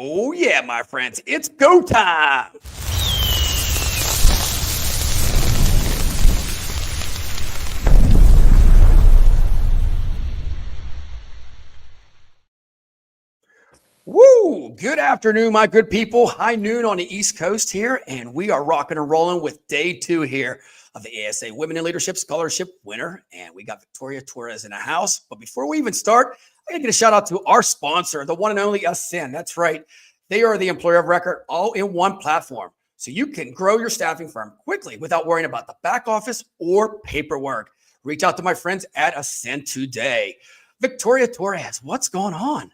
Oh, yeah, my friends, it's go time. Woo! Good afternoon, my good people. High noon on the East Coast here, and we are rocking and rolling with day 2 here of the ASA Women in Leadership Scholarship winner. And we got Victoria Torres in the house. But before we even start, I gotta get a shout out to our sponsor, the one and only ASA. That's right. They are the employer of record all in one platform. So you can grow your staffing firm quickly without worrying about the back office or paperwork. Reach out to my friends at Ascend today. Victoria Torres, what's going on?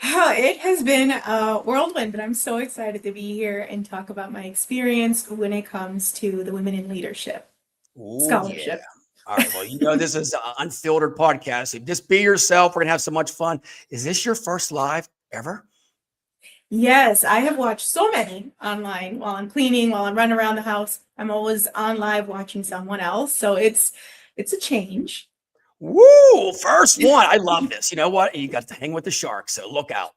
It has been a whirlwind, but I'm so excited to be here and talk about my experience when it comes to the Women in Leadership Oh, yeah. Scholarship. All right. Well, this is an unfiltered podcast. So just be yourself. We're going to have so much fun. Is this your first live ever? Yes, I have watched so many online while I'm cleaning, while I'm running around the house. I'm always on live watching someone else, so it's a change. Woo! First one. I love this. You know what? You got to hang with the sharks. So look out.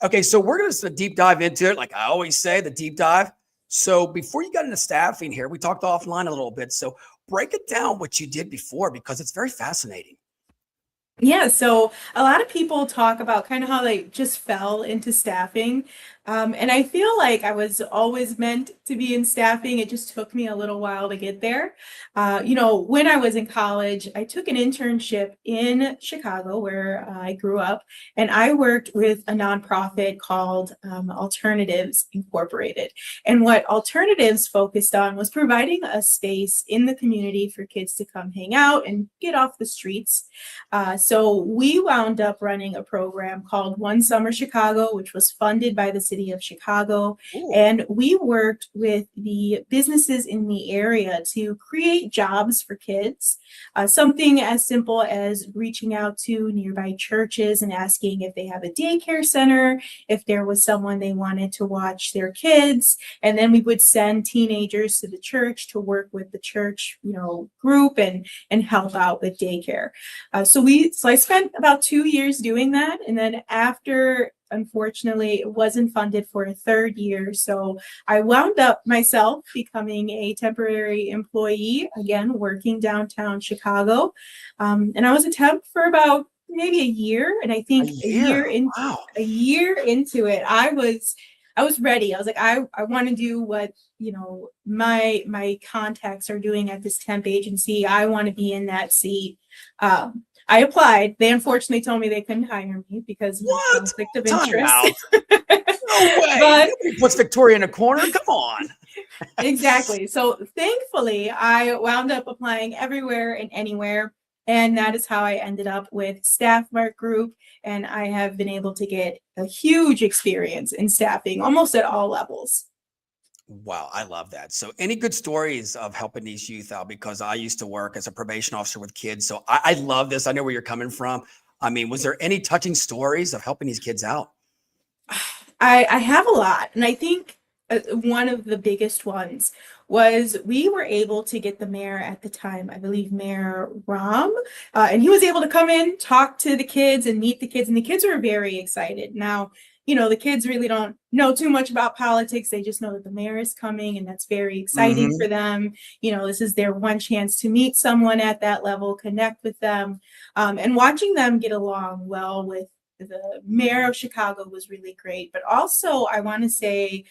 Okay. So we're going to deep dive into it. Like I always say, the deep dive. So before you got into staffing here, we talked offline a little bit. So break it down what you did before because it's very fascinating. Yeah, so a lot of people talk about kind of how they just fell into staffing. And I feel like I was always meant to be in staffing. It just took me a little while to get there. When I was in college, I took an internship in Chicago where I grew up, and I worked with a nonprofit called Alternatives Incorporated. And what Alternatives focused on was providing a space in the community for kids to come hang out and get off the streets. So we wound up running a program called One Summer Chicago, which was funded by the city of Chicago. Ooh. And we worked with the businesses in the area to create jobs for kids. Something as simple as reaching out to nearby churches and asking if they have a daycare center, if there was someone they wanted to watch their kids. And then we would send teenagers to the church to work with the church, group and help out with daycare. So I spent about 2 years doing that. And then after, unfortunately, it wasn't funded for a third year. So I wound up myself becoming a temporary employee, again, working downtown Chicago. And I was a temp for about maybe a year. And I think A year. Wow. a year into it, I was ready. I was like, I want to do what, my contacts are doing at this temp agency. I want to be in that seat. I applied. They unfortunately told me they couldn't hire me because of What? conflict of Time interest. out. No way. But Nobody puts Victoria in a corner. Come on. exactly. So thankfully, I wound up applying everywhere and anywhere. And that is how I ended up with Staff Mark Group. And I have been able to get a huge experience in staffing almost at all levels. Wow, I love that. So, any good stories of helping these youth out? Because I used to work as a probation officer with kids. So, I love this. I know where you're coming from. I mean, was there any touching stories of helping these kids out? I have a lot. And I think one of the biggest ones was we were able to get the mayor at the time, I believe Mayor Ram, and he was able to come in, talk to the kids and meet the kids. And the kids were very excited. Now, the kids really don't know too much about politics. They just know that the mayor is coming, and that's very exciting Hmm. for them. This is their one chance to meet someone at that level, connect with them, and watching them get along well with the mayor of Chicago was really great. But also, I want to say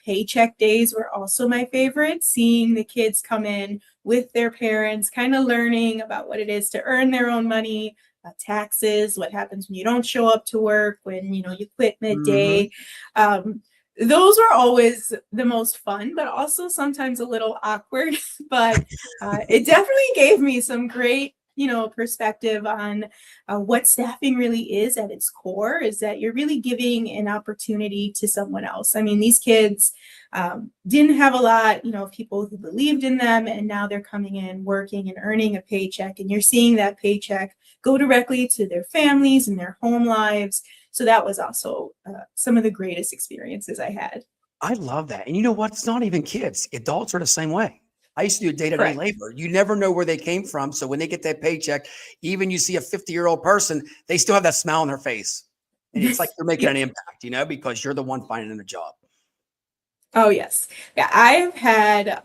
paycheck days were also my favorite. Seeing the kids come in with their parents, kind of learning about what it is to earn their own money, taxes, what happens when you don't show up to work, when you quit Hmm. midday. Those were always the most fun, but also sometimes a little awkward. But it definitely gave me some great perspective on what staffing really is at its core, is that you're really giving an opportunity to someone else. I mean, these kids didn't have a lot, of people who believed in them, and now they're coming in, working and earning a paycheck, and you're seeing that paycheck go directly to their families and their home lives. So that was also some of the greatest experiences I had. I love that. And you know what? It's not even kids. Adults are the same way. I used to do day-to-day Correct. labor. You never know where they came from. So when they get that paycheck, even you see a 50-year-old person, they still have that smile on their face. And it's like you're making Yeah. an impact, because you're the one finding them a job. Oh, yes. Yeah, I've had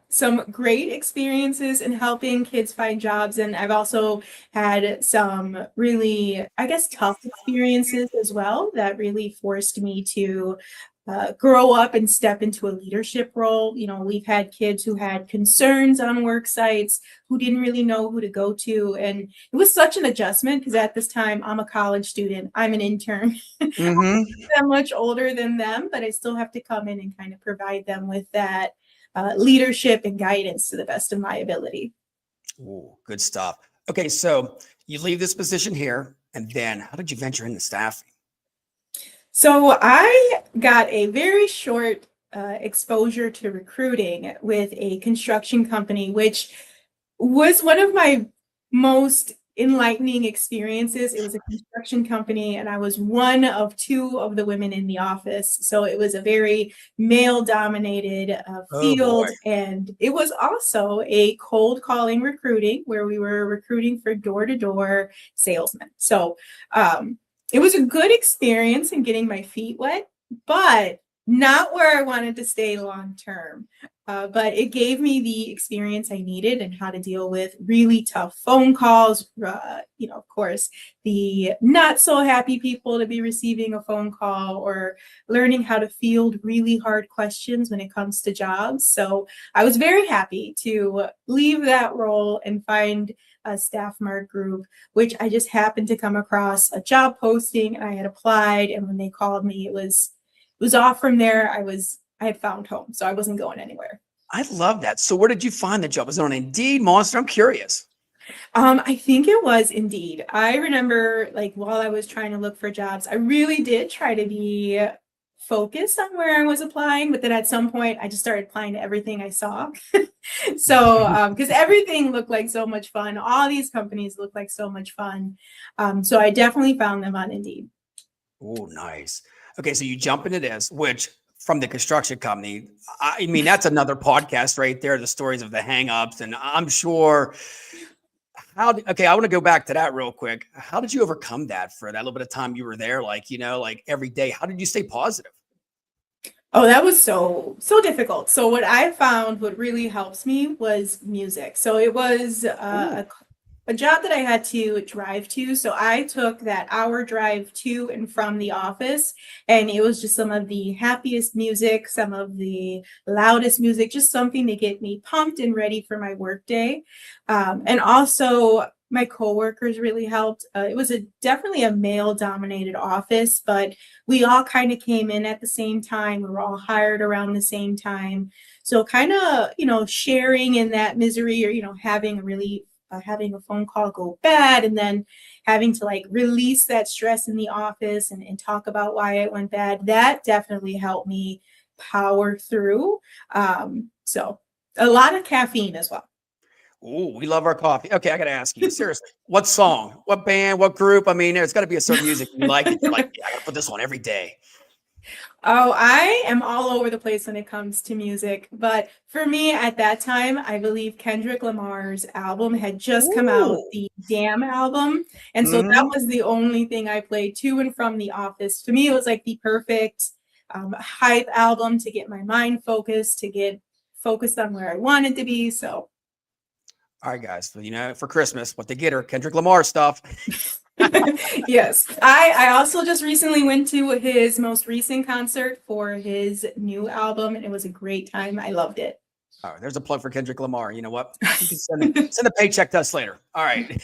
some great experiences in helping kids find jobs, and I've also had some really, I guess, tough experiences as well that really forced me to grow up and step into a leadership role. We've had kids who had concerns on work sites, who didn't really know who to go to, and it was such an adjustment because at this time I'm a college student, I'm an intern. Mm-hmm. That much older than them, but I still have to come in and kind of provide them with that leadership and guidance to the best of my ability. Ooh, good stuff. Okay, so you leave this position here, and then how did you venture into staffing? So I got a very short exposure to recruiting with a construction company, which was one of my most enlightening experiences. It was a construction company, and I was one of two of the women in the office. So it was a very male dominated Oh boy. field. And it was also a cold calling recruiting where we were recruiting for door to door salesmen. So it was a good experience in getting my feet wet, but not where I wanted to stay long term. But it gave me the experience I needed and how to deal with really tough phone calls. Of course, the not so happy people to be receiving a phone call, or learning how to field really hard questions when it comes to jobs. So I was very happy to leave that role and find a Staff Mark group, which I just happened to come across a job posting, and I had applied. And when they called me, it was off from there. I had found home, so I wasn't going anywhere. I love that. So where did you find the job? Was it on Indeed, Monster? I'm curious. I think it was Indeed. I remember, like, while I was trying to look for jobs, I really did try to be focused on where I was applying, but then at some point I just started applying to everything I saw. So, because everything looked like so much fun, all these companies look like so much fun. So I definitely found them on Indeed. Oh, nice. Okay, so you jump into this, which from the construction company, I mean, that's another podcast right there, the stories of the hangups. And I'm sure okay, I want to go back to that real quick. How did you overcome that for that little bit of time you were there? Like, like every day, how did you stay positive? Oh, that was so difficult. So what I found what really helps me was music. So it was Ooh. a job that I had to drive to. So I took that hour drive to and from the office, and it was just some of the happiest music, some of the loudest music, just something to get me pumped and ready for my workday. And also, my coworkers really helped. It was definitely a male-dominated office, but we all kind of came in at the same time. We were all hired around the same time. So kind of, sharing in that misery, or, having a phone call go bad, and then having to like release that stress in the office and talk about why it went bad. That definitely helped me power through. So a lot of caffeine as well. Oh, we love our coffee. Okay, I got to ask you seriously, what song, what band, what group? I mean, there's got to be a certain music you like that you're like, yeah, I got to put this on every day. Oh, I am all over the place when it comes to music. But for me at that time, I believe Kendrick Lamar's album had just come out, Ooh. the Damn album. And so that Hmm. was the only thing I played to and from the office. For me, it was like the perfect hype album to get my mind focused, to get focused on where I wanted to be. So, All right, guys. So, for Christmas, what they get her Kendrick Lamar stuff. yes. I also just recently went to his most recent concert for his new album, and it was a great time. I loved it. All right, there's a plug for Kendrick Lamar. You know what? You can send a paycheck to us later. All right.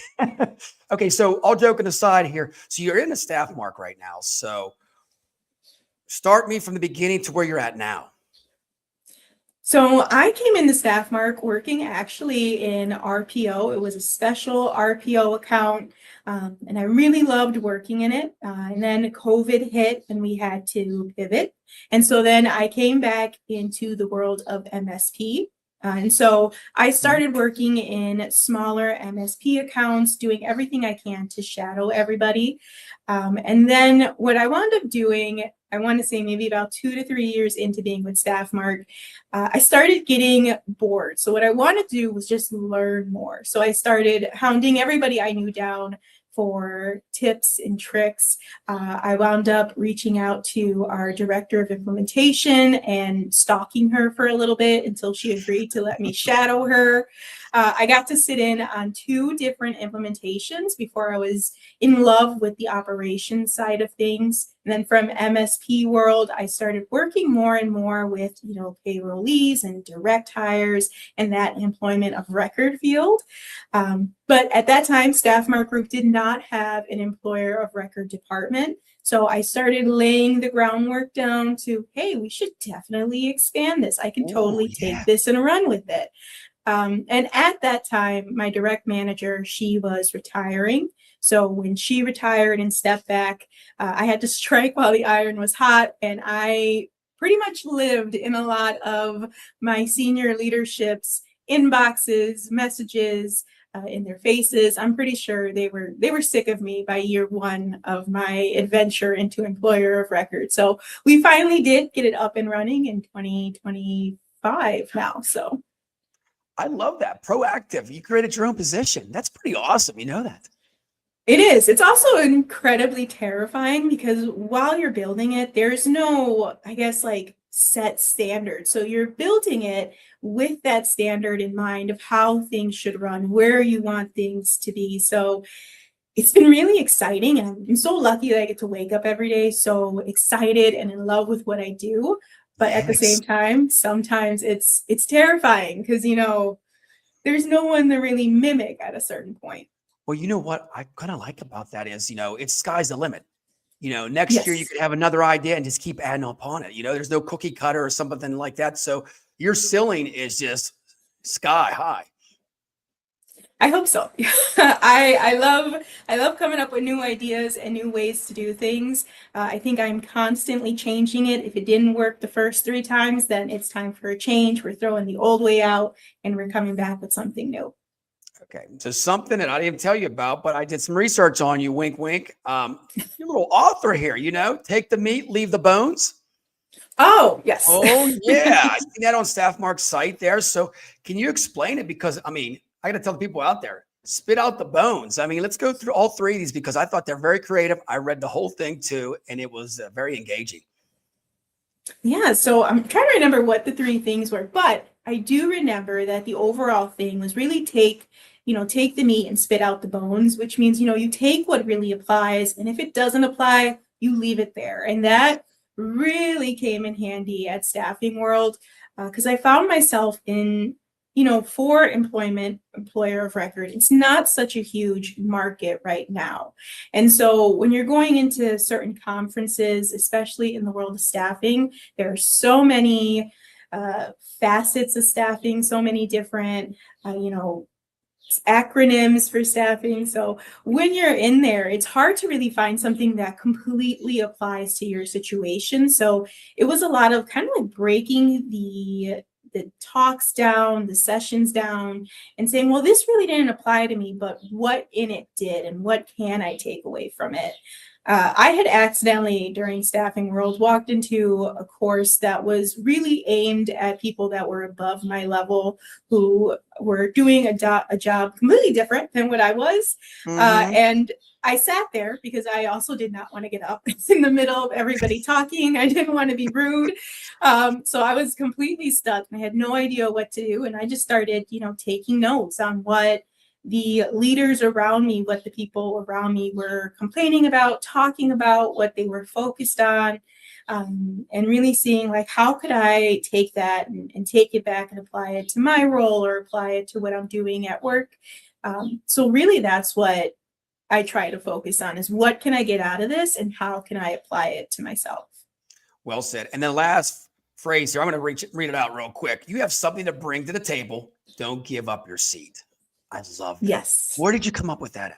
Okay, so all joking aside here, so you're in a staff mark right now. So start me from the beginning to where you're at now. So I came into Staff Mark working actually in RPO. It was a special RPO account, and I really loved working in it. And then COVID hit, and we had to pivot. And so then I came back into the world of MSP. And so I started working in smaller MSP accounts, doing everything I can to shadow everybody. And then what I wound up doing, I want to say maybe about 2 to 3 years into being with Staff Mark, I started getting bored. So what I wanted to do was just learn more. So I started hounding everybody I knew down for tips and tricks. I wound up reaching out to our director of implementation and stalking her for a little bit until she agreed to let me shadow her. I got to sit in on 2 different implementations before I was in love with the operations side of things. And then from MSP world, I started working more and more with, payrollees and direct hires and that employment of record field. But at that time, Staffmark Group did not have an employer of record department. So I started laying the groundwork down to, hey, we should definitely expand this. I can totally take this and run with it. And at that time, my direct manager, she was retiring. So when she retired and stepped back, I had to strike while the iron was hot. And I pretty much lived in a lot of my senior leadership's inboxes, messages, in their faces. I'm pretty sure they were sick of me by year 1 of my adventure into employer of record. So we finally did get it up and running in 2025 now. So I love that. Proactive. You created your own position. That's pretty awesome. You know that. it is. It's also incredibly terrifying because while you're building it, there's no, I guess, like set standard. So you're building it with that standard in mind of how things should run, where you want things to be. So it's been really exciting. And I'm so lucky that I get to wake up every day so excited and in love with what I do. But at the same time, sometimes it's terrifying because, there's no one to really mimic at a certain point. Well, you know what I kind of like about that is, it's sky's the limit. Next year you could have another idea and just keep adding upon it. There's no cookie cutter or something like that. So your ceiling is just sky high. I hope so. I love coming up with new ideas and new ways to do things. I think I'm constantly changing it. If it didn't work the first 3 times, then it's time for a change. We're throwing the old way out and we're coming back with something new. Okay. So something that I didn't even tell you about, but I did some research on you, wink, wink. You're a little author here, take the meat, leave the bones. Oh, yes. Oh, yeah. I see that on Staffmark's site there. So can you explain it? Because, I got to tell the people out there, spit out the bones. Let's go through all 3 of these because I thought they're very creative. I read the whole thing too, and it was very engaging. Yeah, so I'm trying to remember what the 3 things were, but I do remember that the overall thing was really take the meat and spit out the bones, which means, you take what really applies, and if it doesn't apply, you leave it there. And that really came in handy at Staffing World because I found myself in for employer of record, it's not such a huge market right now. And so when you're going into certain conferences, especially in the world of staffing, there are so many facets of staffing, so many different, acronyms for staffing. So when you're in there, it's hard to really find something that completely applies to your situation. So it was a lot of kind of like breaking the talks down, the sessions down, and saying, well, this really didn't apply to me, but what in it did, and what can I take away from it? I had accidentally, during Staffing World, walked into a course that was really aimed at people that were above my level, who were doing a job completely different than what I was. And I sat there because I also did not want to get up in the middle of everybody talking. I didn't want to be rude. So I was completely stuck and I had no idea what to do. And I just started, taking notes on what the leaders around me, what the people around me were complaining about, talking about, what they were focused on, and really seeing like, how could I take that and take it back and apply it to my role or apply it to what I'm doing at work. So really that's what I try to focus on, is what can I get out of this and how can I apply it to myself? Well said. And then last phrase here, I'm going to read it out real quick. You have something to bring to the table. Don't give up your seat. I love that. Yes. Where did you come up with that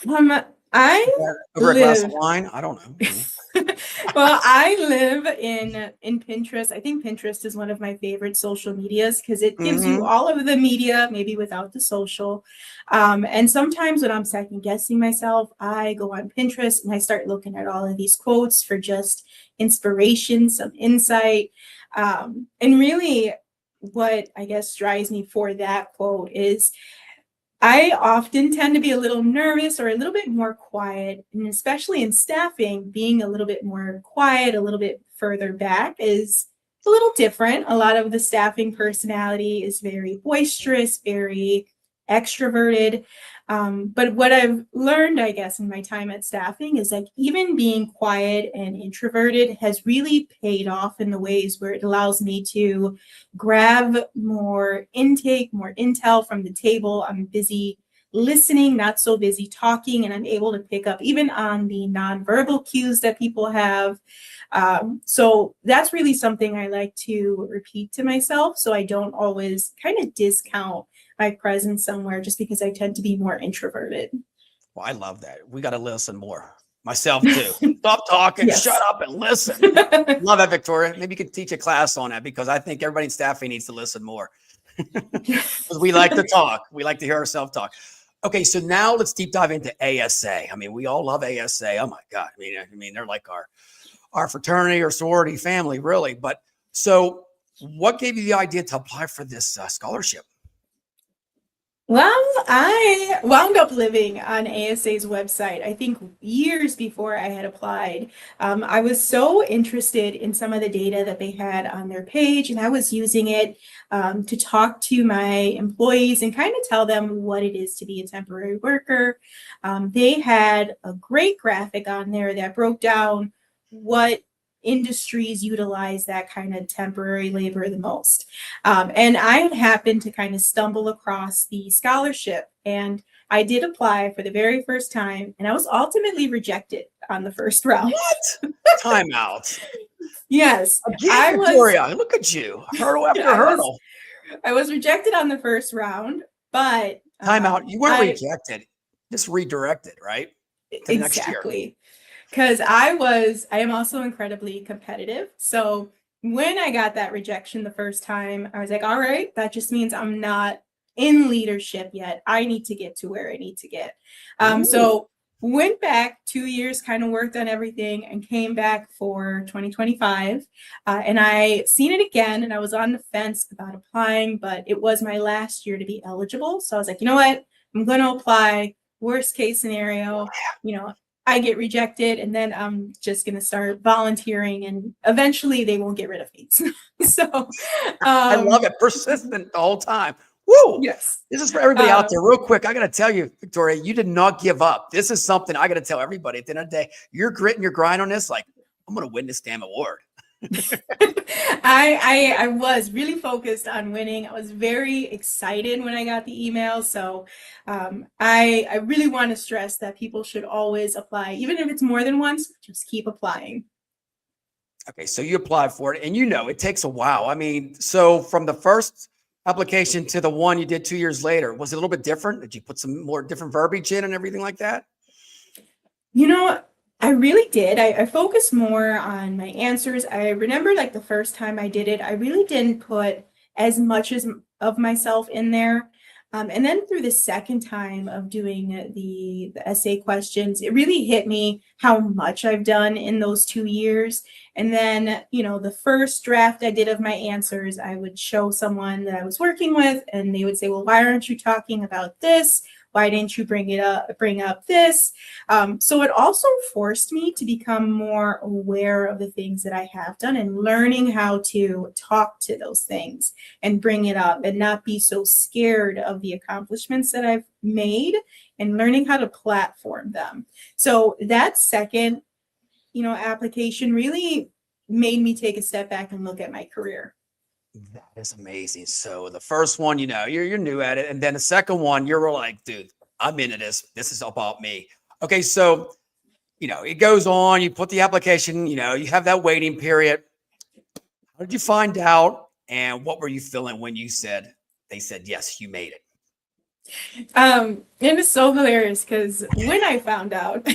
at? Over a glass of wine? I don't know. Well, I live in Pinterest. I think Pinterest is one of my favorite social medias because it gives you all of the media, maybe without the social. And sometimes when I'm second guessing myself, I go on Pinterest and I start looking at all of these quotes for just inspiration, some insight. And really what I guess drives me for that quote is I often tend to be a little nervous or a little bit more quiet, and especially in staffing, being a little bit more quiet, a little bit further back is a little different. A lot of the staffing personality is very boisterous, very extroverted. But what I've learned, I guess, in my time at staffing is like even being quiet and introverted has really paid off in the ways where it allows me to grab more intake, more intel from the table. I'm busy listening, not so busy talking, and I'm able to pick up even on the nonverbal cues that people have. So that's really something I like to repeat to myself so I don't always kind of discount my presence somewhere just because I tend to be more introverted. Well, I love that. We got to listen more. Myself too. Stop talking, Yes. shut up and listen. Love that, Victoria. Maybe you could teach a class on that because I think everybody in staffing needs to listen more. Because we like to talk. We like to hear ourselves talk. Okay, so now let's deep dive into ASA. I mean, we all love ASA. Oh my God. I mean, they're like our fraternity or sorority family, really. But so what gave you the idea to apply for this scholarship? Well, I wound up living on ASA's website, I think years before I had applied. I was so interested in some of the data that they had on their page, and I was using it to talk to my employees and kind of tell them what it is to be a temporary worker. They had a great graphic on there that broke down what industries utilize that kind of temporary labor the most. And I had happened to kind of stumble across the scholarship, and I did apply for the very first time, and I was ultimately rejected on the first round. What? Time out. Yes, Again, Victoria, look at you. Hurdle after hurdle. I was rejected on the first round, but time out. You weren't rejected, just redirected, right? To the next year. Exactly. Because I am also incredibly competitive. So when I got that rejection the first time, I was like, all right, that just means I'm not in leadership yet. I need to get to where I need to get. So went back 2 years, kind of worked on everything and came back for 2025. And I seen it again and I was on the fence about applying, but it was my last year to be eligible. So I was like, you know what? I'm going to apply. Worst case scenario, I get rejected and then I'm just going to start volunteering and eventually they won't get rid of me. So I love it. Persistent the whole time. Woo! Yes. This is for everybody out there. Real quick, I got to tell you, Victoria, you did not give up. This is something I got to tell everybody at the end of the day. You're gritting your grind on this. Like, I'm going to win this damn award. I was really focused on winning. I was very excited when I got the email. So I really want to stress that people should always apply, even if it's more than once, just keep applying. Okay, so you applied for it and it takes a while. I mean, so from the first application to the one you did 2 years later, was it a little bit different? Did you put some more different verbiage in and everything like that? I really did. I focused more on my answers. I remember like the first time I did it, I really didn't put as much of myself in there. And then through the second time of doing the essay questions, it really hit me how much I've done in those 2 years. And then, the first draft I did of my answers, I would show someone that I was working with and they would say, well, why aren't you talking about this? Why didn't you bring up this? So it also forced me to become more aware of the things that I have done and learning how to talk to those things and bring it up and not be so scared of the accomplishments that I've made and learning how to platform them. So that second, application really made me take a step back and look at my career. That is amazing. So the first one, you're new at it. And then the second one, you're like, dude, I'm into this. This is about me. Okay. So, it goes on, you put the application, you have that waiting period. How did you find out? And what were you feeling when they said, yes, you made it? It was so hilarious because when I found out,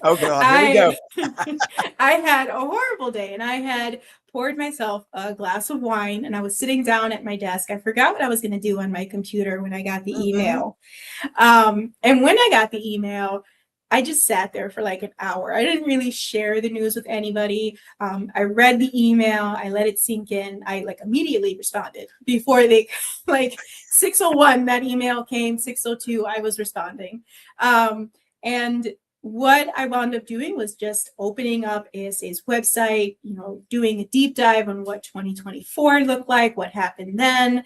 oh God, here we go. I had a horrible day and I had poured myself a glass of wine and I was sitting down at my desk. I forgot what I was going to do on my computer when I got the email. And when I got the email, I just sat there for like an hour. I didn't really share the news with anybody. I read the email, I let it sink in. I like immediately responded before they like 6:01 that email came, 6:02 I was responding. And what I wound up doing was just opening up ASA's website, doing a deep dive on what 2024 looked like, what happened then,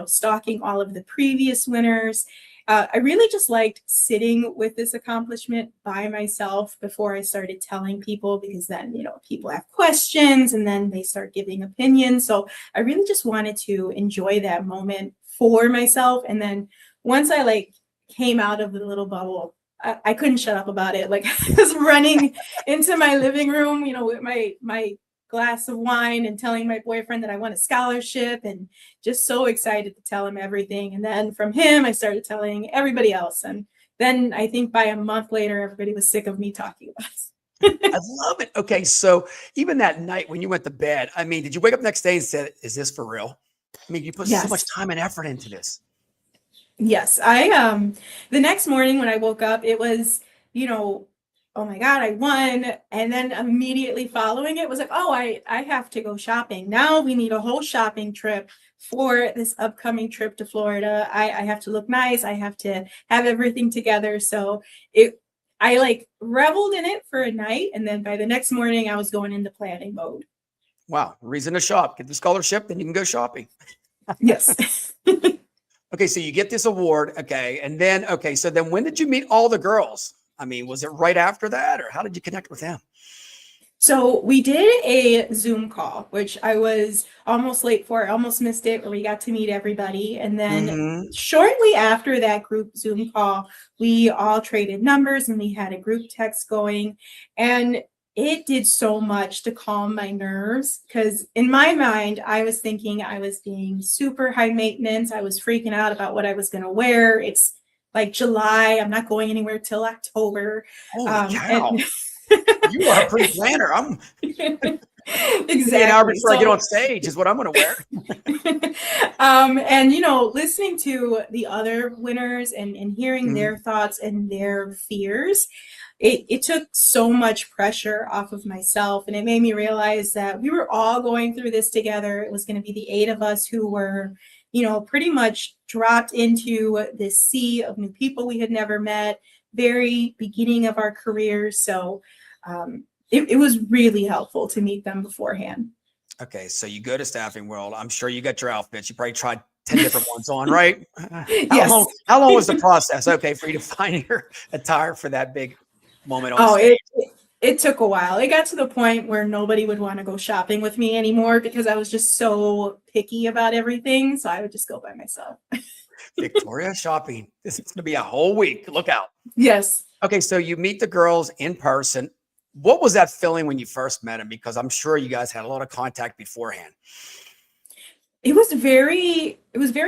stalking all of the previous winners. I really just liked sitting with this accomplishment by myself before I started telling people, because then, people have questions and then they start giving opinions. So I really just wanted to enjoy that moment for myself. And then once I like came out of the little bubble, I couldn't shut up about it. Like I was running into my living room, with my glass of wine and telling my boyfriend that I won a scholarship, and just so excited to tell him everything. And then from him, I started telling everybody else. And then I think by a month later, everybody was sick of me talking about it. I love it. Okay, so even that night when you went to bed, I mean, did you wake up next day and said, "Is this for real?" I mean, you put so much Yes. time and effort into this. Yes, the next morning when I woke up, it was, oh my God, I won. And then immediately following it was like, oh, I have to go shopping. Now we need a whole shopping trip for this upcoming trip to Florida. I have to look nice. I have to have everything together. So I like reveled in it for a night. And then by the next morning, I was going into planning mode. Wow, reason to shop. Get the scholarship, then you can go shopping. Yes. Okay, so you get this award. Okay, and then so then when did you meet all the girls? I mean, was it right after that, or how did you connect with them? So we did a Zoom call, which I was almost late for. I almost missed it, where we got to meet everybody. And then shortly after that group Zoom call, we all traded numbers and we had a group text going. And it did so much to calm my nerves, because in my mind, I was thinking I was being super high maintenance. I was freaking out about what I was going to wear. It's like July. I'm not going anywhere till October. Holy cow. And You are a pretty planner. I'm exactly. an hour before I get on stage is what I'm going to wear. And listening to the other winners and hearing their thoughts and their fears, it took so much pressure off of myself, and it made me realize that we were all going through this together. It was going to be the 8 of us who were, pretty much dropped into this sea of new people we had never met, very beginning of our careers. So it was really helpful to meet them beforehand. Okay, so you go to Staffing World. I'm sure you got your outfits. You probably tried 10 different ones on, right? Yes. How long was the process, for you to find your attire for that big moment on stage? It took a while. It got to the point where nobody would want to go shopping with me anymore, because I was just so picky about everything. So I would just go by myself. Victoria shopping. This is going to be a whole week. Look out. Yes. Okay, so you meet the girls in person. What was that feeling when you first met them? Because I'm sure you guys had a lot of contact beforehand. It was very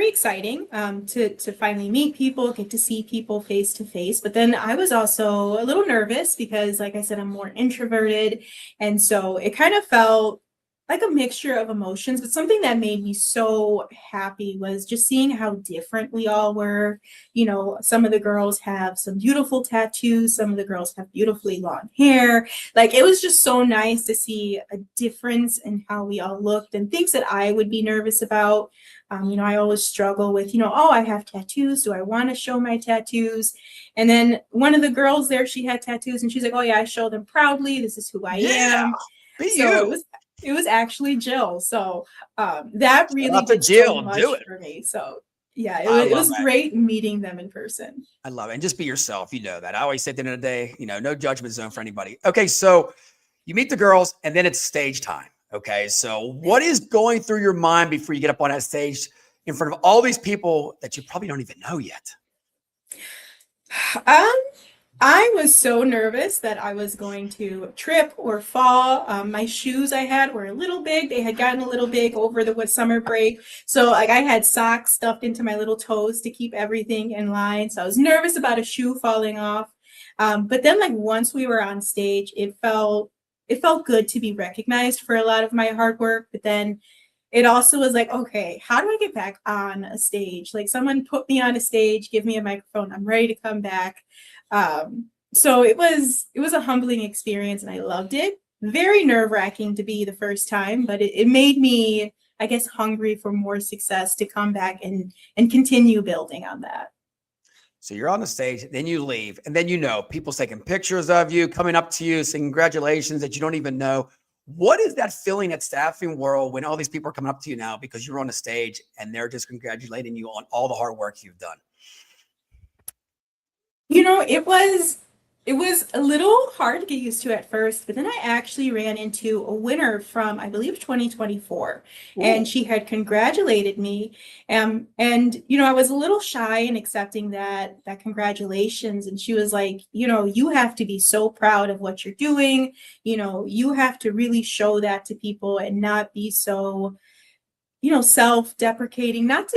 exciting to finally meet people, get to see people face to face. But then I was also a little nervous because, like I said, I'm more introverted. And so it kind of felt like a mixture of emotions. But something that made me so happy was just seeing how different we all were. Some of the girls have some beautiful tattoos. Some of the girls have beautifully long hair. Like, it was just so nice to see a difference in how we all looked, and things that I would be nervous about. I always struggle with, oh, I have tattoos. Do I want to show my tattoos? And then one of the girls there, she had tattoos, and she's like, oh yeah, I show them proudly. This is who I am. So it was actually Jill. So that really did so much for me. So yeah, it was great meeting them in person. I love it. And just be yourself. You know that. I always say at the end of the day, no judgment zone for anybody. Okay, so you meet the girls and then it's stage time. Okay, so what is going through your mind before you get up on that stage in front of all these people that you probably don't even know yet? I was so nervous that I was going to trip or fall. My shoes I had were a little big. They had gotten a little big over the summer break. So like I had socks stuffed into my little toes to keep everything in line. So I was nervous about a shoe falling off. But then like once we were on stage, it felt good to be recognized for a lot of my hard work. But then it also was like, okay, how do I get back on a stage? Like, someone put me on a stage, give me a microphone. I'm ready to come back. So it was a humbling experience and I loved it. Very nerve-wracking to be the first time, but it made me, I guess, hungry for more success to come back and continue building on that. So you're on the stage, then you leave, and then people's taking pictures of you, coming up to you, saying congratulations that you don't even know. What is that feeling at staffing world when all these people are coming up to you now because you're on the stage and they're just congratulating you on all the hard work you've done? It was a little hard to get used to at first, but then I actually ran into a winner from, I believe, 2024, and Ooh. she had congratulated me. And I was a little shy in accepting that congratulations, and she was like, you have to be so proud of what you're doing. You have to really show that to people and not be so self-deprecating, not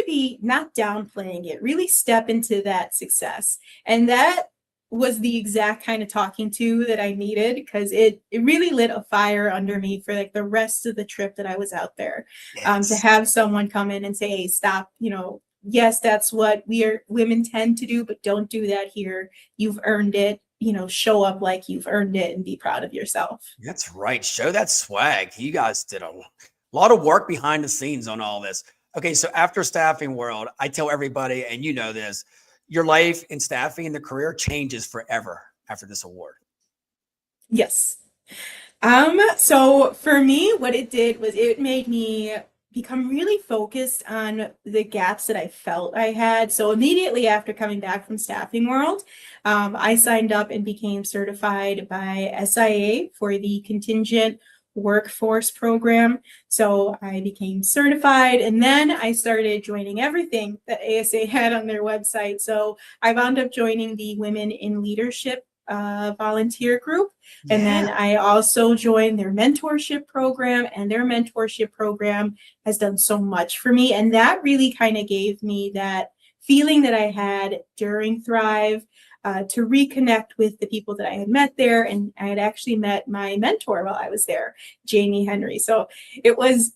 downplaying it, really step into that success. And that was the exact kind of talking to that I needed because it really lit a fire under me for like the rest of the trip that I was out there. To Yes. have someone come in and say, hey, stop, yes, that's what women tend to do, but don't do that here. You've earned it. Show up like you've earned it and be proud of yourself. That's right. Show that swag. You guys did a lot of work behind the scenes on all this. Okay, so after staffing world, I tell everybody, and you know this, your life in staffing and the career changes forever after this award. Yes. So for me, what it did was it made me become really focused on the gaps that I felt I had. So immediately after coming back from Staffing World, I signed up and became certified by SIA for the contingent workforce program. So I became certified and then I started joining everything that ASA had on their website. So I wound up joining the Women in Leadership volunteer group. And Yeah. then I also joined their mentorship program, and their mentorship program has done so much for me. And that really kind of gave me that feeling that I had during Thrive, to reconnect with the people that I had met there. And I had actually met my mentor while I was there, Jamie Henry. So it was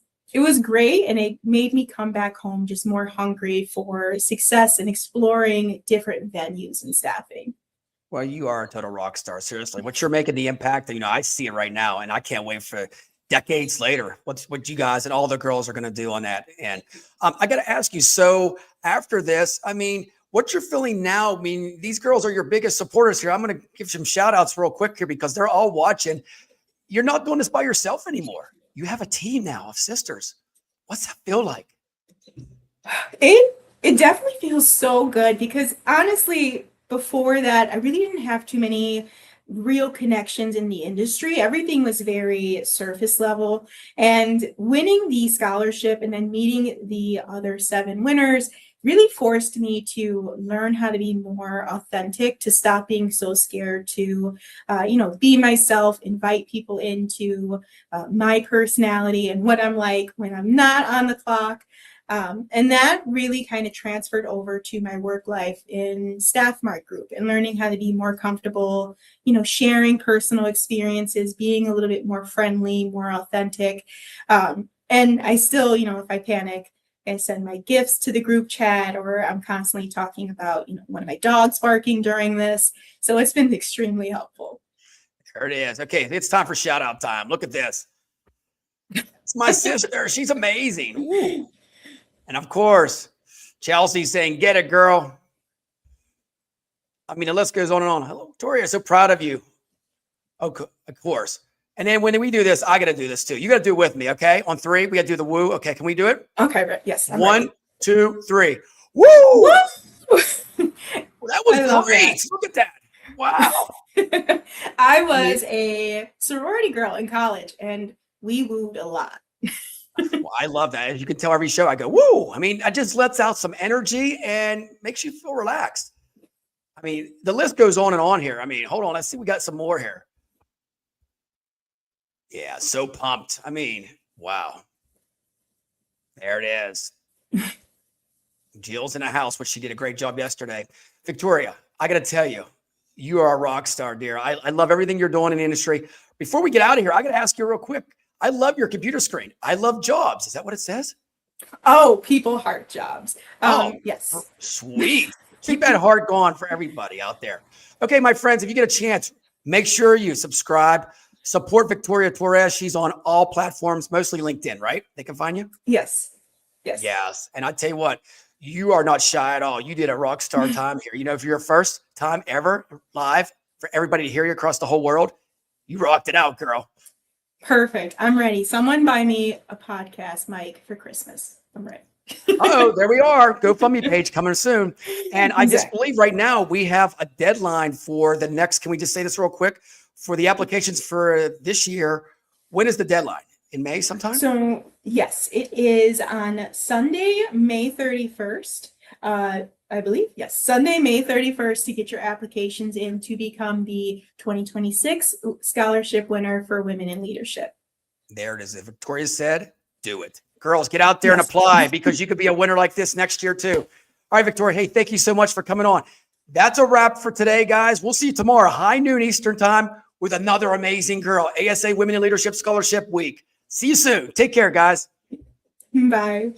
great, and it made me come back home just more hungry for success and exploring different venues and staffing. Well, you are a total rock star. Seriously, what you're making the impact, I see it right now, and I can't wait for decades later what you guys and all the girls are going to do on that. And I got to ask you, so after this, what you're feeling now? These girls are your biggest supporters here. I'm going to give some shout outs real quick here because they're all watching. You're not doing this by yourself anymore. You have a team now of sisters. What's that feel like? It definitely feels so good because honestly, before that, I really didn't have too many real connections in the industry. Everything was very surface level. And winning the scholarship and then meeting the other 7 winners really forced me to learn how to be more authentic, to stop being so scared to, be myself, invite people into my personality and what I'm like when I'm not on the clock. And that really kind of transferred over to my work life in Staff Mark Group and learning how to be more comfortable, sharing personal experiences, being a little bit more friendly, more authentic. And I still, if I panic, I send my gifts to the group chat, or I'm constantly talking about, one of my dogs barking during this. So it's been extremely helpful. There it is. Okay, it's time for shout out time. Look at this. It's my sister. She's amazing. Ooh. And of course, Chelsea's saying, get it, girl. The list goes on and on. Hello, Tori, I'm so proud of you. Oh, of course. And then when we do this, I got to do this too. You got to do it with me, okay? On 3, we got to do the woo. Okay, can we do it? Okay, right. Yes. I'm 1, ready. 2, 3. Woo! Woo! That was great. That. Look at that. Wow. I was a sorority girl in college, and we wooed a lot. Well, I love that. As you can tell, every show I go, woo. It just lets out some energy and makes you feel relaxed. The list goes on and on here. Hold on. Let's see. We got some more here. Yeah, so pumped. Wow. There it is. Jill's in the house, which she did a great job yesterday. Victoria, I got to tell you, you are a rock star, dear. I love everything you're doing in the industry. Before we get out of here, I got to ask you real quick. I love your computer screen. I love jobs. Is that what it says? Oh, people heart jobs. Yes. Sweet. Keep that heart going for everybody out there. Okay, my friends, if you get a chance, make sure you subscribe, support Victoria Torres. She's on all platforms, mostly LinkedIn, right? They can find you? Yes. Yes. Yes. And I tell you what, you are not shy at all. You did a rock star time here. You know, for your first time ever live for everybody to hear you across the whole world, you rocked it out, girl. Perfect. I'm ready. Someone buy me a podcast mic for Christmas. I'm ready. Oh, there we are. GoFundMe page coming soon. And I just Exactly. believe right now we have a deadline for the next. Can we just say this real quick? For the applications for this year, when is the deadline? In May sometime? So yes, it is on Sunday, May 31st. I believe, yes, Sunday, May 31st to get your applications in to become the 2026 scholarship winner for women in leadership. There it is. If Victoria said, do it. Girls, get out there and Yes. apply because you could be a winner like this next year too. All right, Victoria. Hey, thank you so much for coming on. That's a wrap for today, guys. We'll see you tomorrow, high noon Eastern time, with another amazing girl. ASA Women in Leadership Scholarship Week. See you soon. Take care, guys. Bye.